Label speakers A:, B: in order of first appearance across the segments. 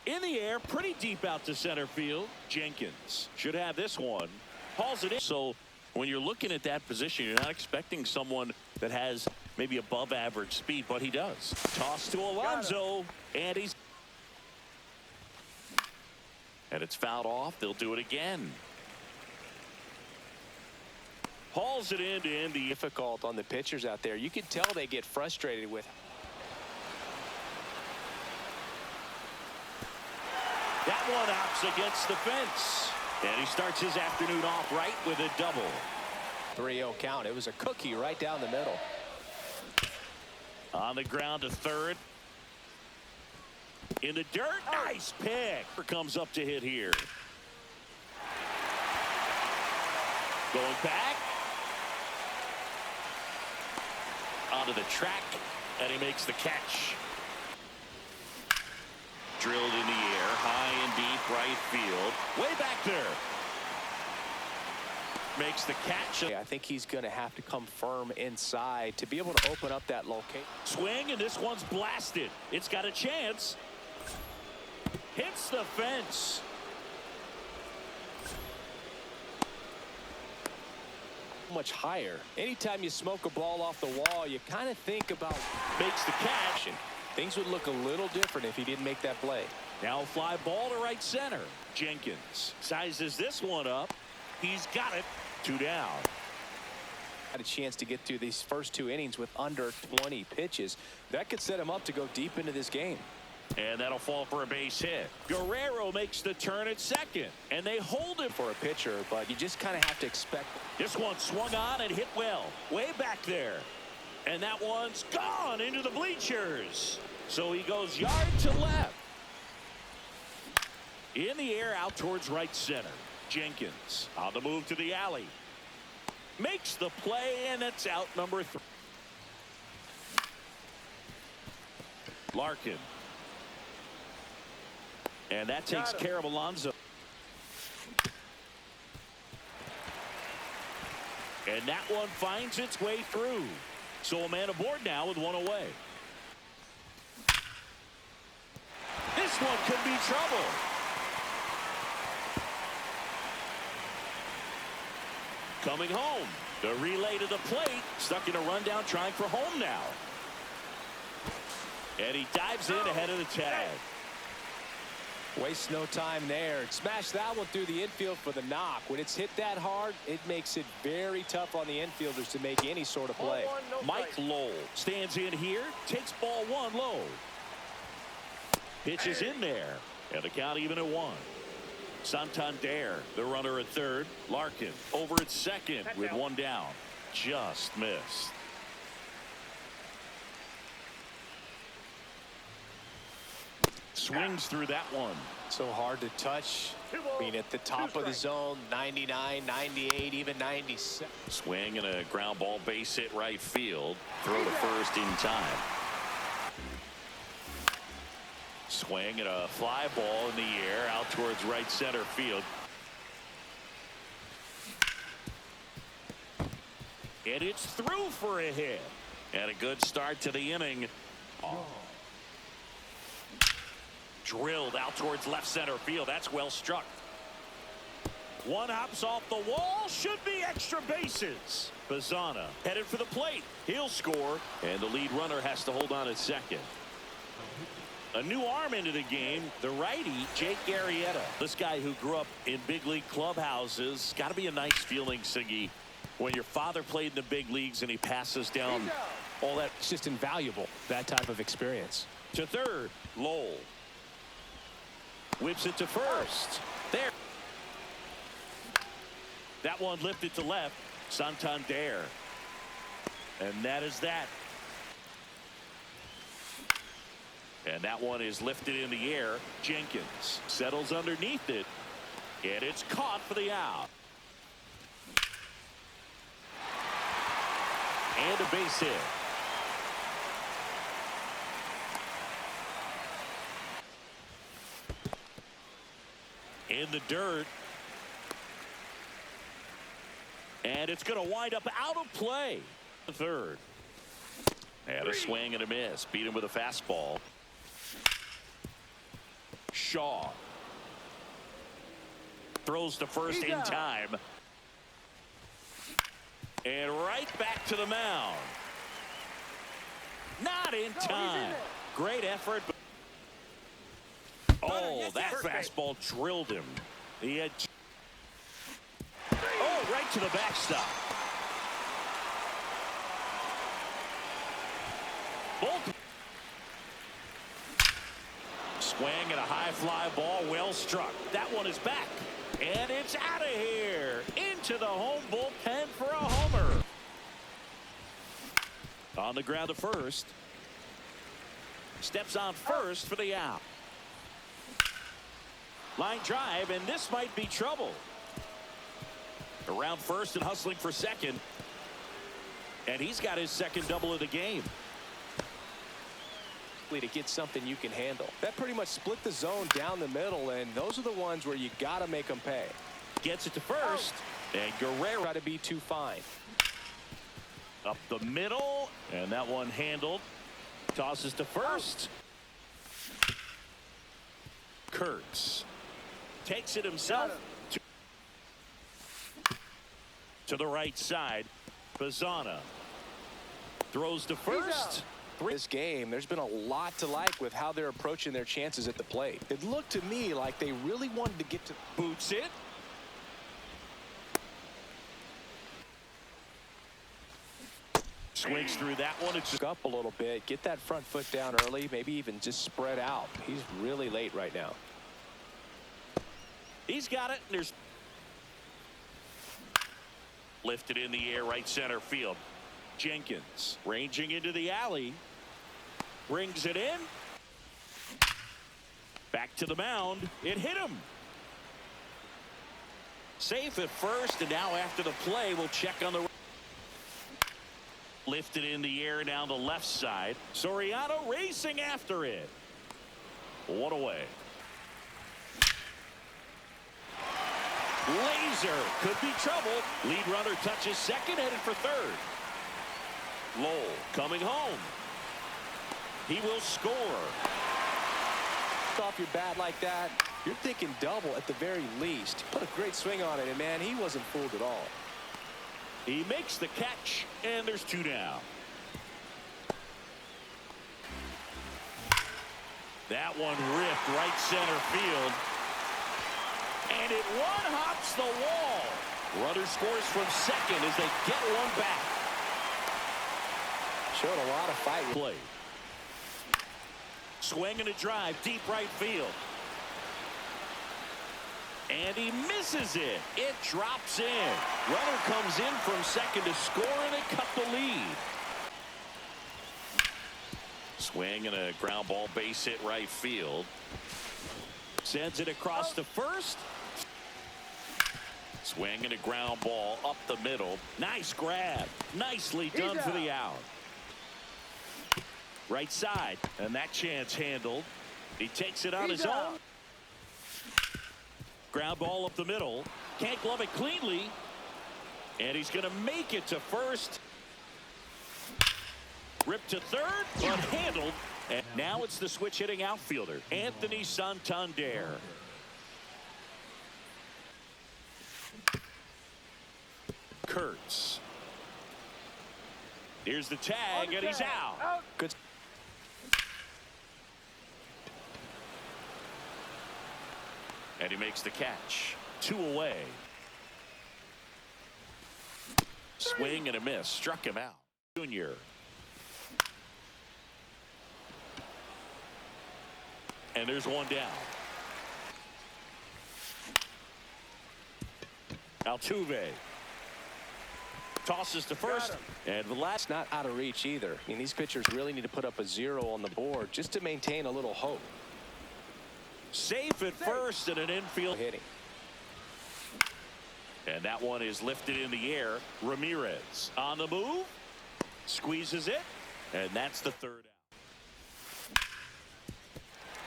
A: In the air, pretty deep out to center field. Jenkins should have this one. Hauls it in. So when you're looking at that position, you're not expecting someone that has maybe above average speed, but he does. Toss to Alonso, and it's fouled off. They'll do it again. Hauls it in to end the
B: difficult on the pitchers out there. You can tell they get frustrated with.
A: That one hops against the fence. And he starts his afternoon off right with a double.
B: 3-0 count. It was a cookie right down the middle.
A: On the ground to third. In the dirt. Nice pick. Comes up to hit here. Going back. Onto the track. And he makes the catch. Drilled in the air, high and deep right field. Way back there. Makes the catch.
B: I think he's going to have to come firm inside to be able to open up that location.
A: Swing, and this one's blasted. It's got a chance. Hits the fence.
B: Much higher. Anytime you smoke a ball off the wall, you kind of think about.
A: Makes the catch.
B: Things would look a little different if he didn't make that play.
A: Now fly ball to right center. Jenkins sizes this one up. He's got it. 2 down.
B: Had a chance to get through these first 2 innings with under 20 pitches. That could set him up to go deep into this game.
A: And that'll fall for a base hit. Guerrero makes the turn at second. And they hold him
B: for a pitcher, but you just kind of have to expect.
A: This one swung on and hit well. Way back there. And that one's gone into the bleachers. So he goes yard to left. In the air out towards right center. Jenkins on the move to the alley. Makes the play, and it's out number 3. Larkin. And that takes care of Alonso. And that one finds its way through. So a man aboard now with 1 away. This one could be trouble. Coming home. The relay to the plate. Stuck in a rundown trying for home now. And he dives in ahead of the tag.
B: Wastes no time there. Smash that one through the infield for the knock. When it's hit that hard, it makes it very tough on the infielders to make any sort of play.
A: Mike Lowell stands in here, takes ball 1 low. Pitches in there, and the count even at 1. Santander, the runner at third. Larkin over at second with 1 down. Just missed. Swings through that one.
B: So hard to touch. I mean, at the top of the zone, 99, 98, even 97.
A: Swing and a ground ball base hit right field. Throw to first in time. Swing and a fly ball in the air out towards right center field. And it's through for a hit. And a good start to the inning. Oh. Drilled out towards left center field. That's well struck. One hops off the wall. Should be extra bases. Bazana headed for the plate. He'll score. And the lead runner has to hold on at second. A new arm into the game. The righty, Jake Arrieta. This guy who grew up in big league clubhouses. Got to be a nice feeling, Siggy, when your father played in the big leagues and he passes down all that.
B: It's just invaluable, that type of experience.
A: To third, Lowell. Whips it to first. There. That one lifted to left. Santander. And that is that. And that one is lifted in the air. Jenkins settles underneath it. And it's caught for the out. And a base hit. In the dirt. And it's going to wind up out of play. The third. And a swing and a miss. Beat him with a fastball. Shaw throws to first in time. And right back to the mound. Not in time. Great effort. Oh, that fastball drilled him. He had. Oh, right to the backstop. Both. Swing and a high fly ball, well struck. That one is back. And it's out of here. Into the home bullpen for a homer. On the ground to first. Steps on first for the out. Line drive, and this might be trouble. Around first and hustling for second. And he's got his second double of the game.
B: To get something you can handle. That pretty much split the zone down the middle, and those are the ones where you got to make them pay.
A: Gets it to first, and Guerrero
B: Try to be too fine.
A: up the middle, and that one handled. Tosses to first. Kurtz takes it himself to the right side. Bazana throws to first.
B: This game, there's been a lot to like with how they're approaching their chances at the plate. It looked to me like they really wanted to get to.
A: Boots it. Swings through that one. It's
B: Up a little bit, get that front foot down early, maybe even just spread out. He's really late right now.
A: He's got it. There's lifted in the air, right center field. Jenkins ranging into the alley. Brings it in. Back to the mound. It hit him. Safe at first, and now after the play, we'll check on the. Lifted in the air down the left side. Soriano racing after it. One away. Laser could be trouble. Lead runner touches second, headed for third. Lowell coming home. He will score.
B: Off your bat like that, you're thinking double at the very least. Put a great swing on it, and man, he wasn't fooled at all.
A: He makes the catch, and there's two down. That one ripped right center field. And it one-hops the wall. Runner scores from second as they get one back.
B: Showed a lot of fight.
A: Play. Swing and a drive, deep right field. And he misses it. It drops in. Runner comes in from second to score, and it cut the lead. Swing and a ground ball, base hit right field. Sends it across to first. Swing and a ground ball up the middle. Nice grab. Nicely done for the out. Right side, and that chance handled. He takes it on his own. Ground ball up the middle. Can't glove it cleanly. And he's going to make it to first. Ripped to third, but handled. And now it's the switch hitting outfielder, Anthony Santander. Kurtz. Here's the tag, and he's out.
B: Good.
A: And he makes the catch. Two away. Swing and a miss. Struck him out. Junior. And there's one down. Altuve tosses to first, and the last.
B: Not out of reach either. I mean, these pitchers really need to put up a 0 on the board just to maintain a little hope.
A: Safe at first and an infield
B: Hitting.
A: And that one is lifted in the air. Ramirez on the move, squeezes it, and that's the third out.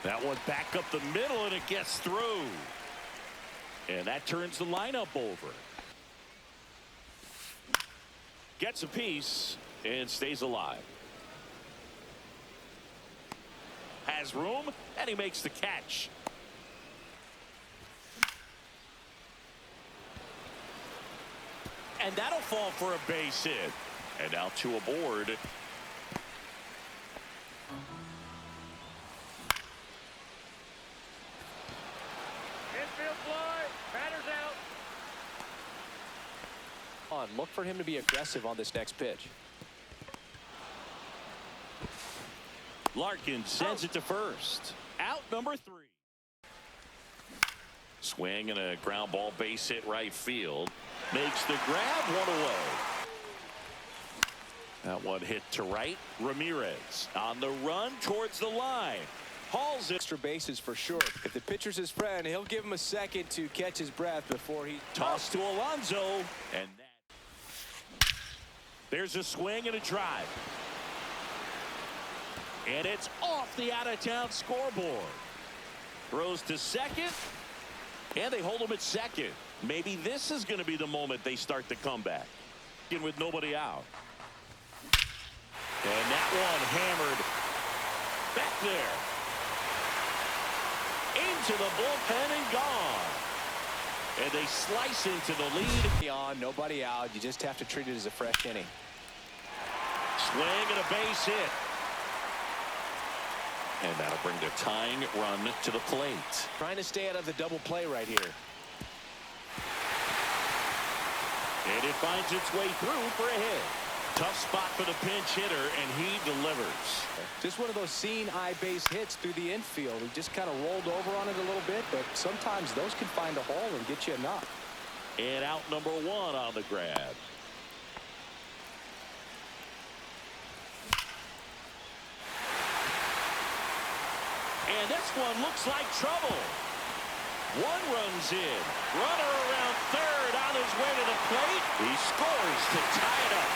A: That one back up the middle, and it gets through. And that turns the lineup over. Gets a piece and stays alive. Has room, and he makes the catch. and that'll fall for a base hit. And now two aboard.
C: Infield fly, batter's out.
B: Look for him to be aggressive on this next pitch.
A: Larkin sends it to first. Out number 3. Swing and a ground ball base hit right field. Makes the grab, one away. That one hit to right. Ramirez on the run towards the line. Hauls it.
B: Extra bases for sure. If the pitcher's his friend, he'll give him a second to catch his breath before he
A: Tossed to Alonso. And that. There's a swing and a drive. And it's off the out-of-town scoreboard. Throws to second. And they hold him at second. Maybe this is going to be the moment they start the comeback. With nobody out. And that one hammered back there. Into the bullpen and gone. And they slice into the lead.
B: on, nobody out. You just have to treat it as a fresh inning.
A: Swing and a base hit. And that'll bring the tying run to the plate.
B: Trying to stay out of the double play right here.
A: And it finds its way through for a hit. Tough spot for the pinch hitter, and he delivers.
B: Just one of those seeing eye base hits through the infield. He just kind of rolled over on it a little bit, but sometimes those can find a hole and get you a knock.
A: And out number 1 on the grab. And this one looks like trouble. One runs in. Runner around third on his way to the plate. He scores to tie it up.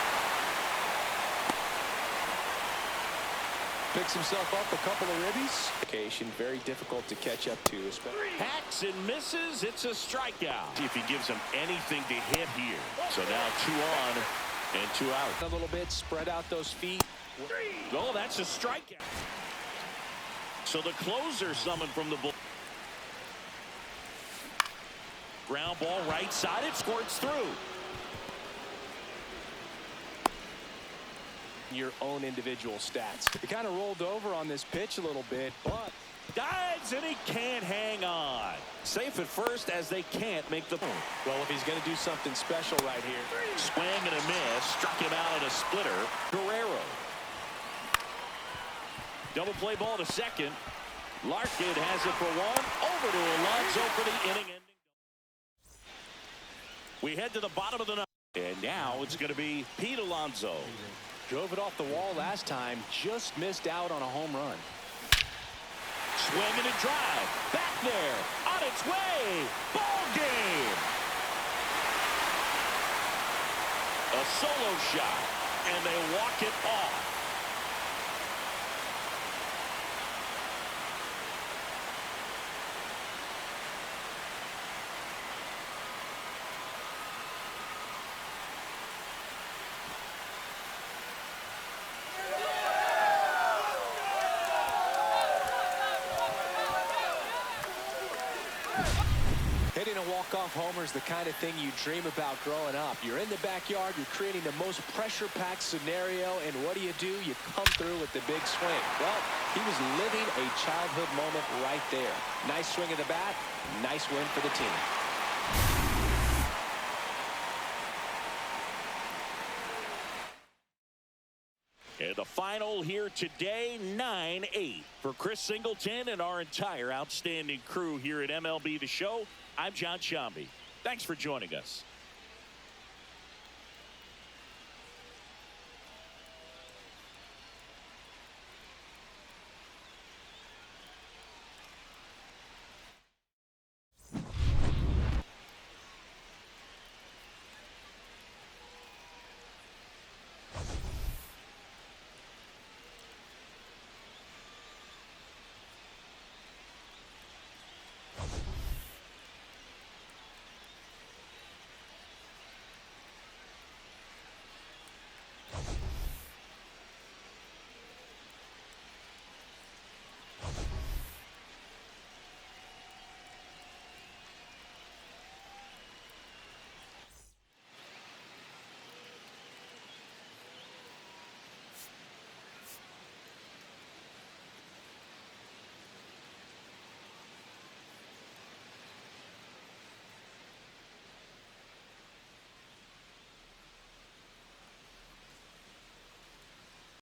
B: Picks himself up a couple of ribbies. Occasion very difficult to catch up to.
A: Hacks and misses. It's a strikeout. See if he gives him anything to hit here. So now 2 on and 2 out.
B: A little bit, spread out those feet.
A: Oh, that's a strikeout. So the closer summoned from the bull. Ground ball right side. It squirts through.
B: Your own individual stats. He kind of rolled over on this pitch a little bit, but
A: Dives and he can't hang on. Safe at first as they can't make the point.
B: well, if he's going to do something special right here.
A: Swing and a miss. Struck him out on a splitter. Guerrero. Double play ball to second. Larkin has it for 1. Over to Alonso for the inning ending. We head to the bottom of the ninth. And now it's going to be Pete Alonso.
B: Drove it off the wall last time. Just missed out on a home run.
A: Swing and a drive. Back there. On its way. Ball game. A solo shot. And they walk it off.
B: Hitting a walk-off homer is the kind of thing you dream about growing up. You're in the backyard, you're creating the most pressure-packed scenario, and what do? You come through with the big swing. Well, he was living a childhood moment right there. Nice swing of the bat, nice win for the team.
A: And the final here today, 9-8. For Chris Singleton and our entire outstanding crew here at MLB The Show, I'm John Sciambi. Thanks for joining us.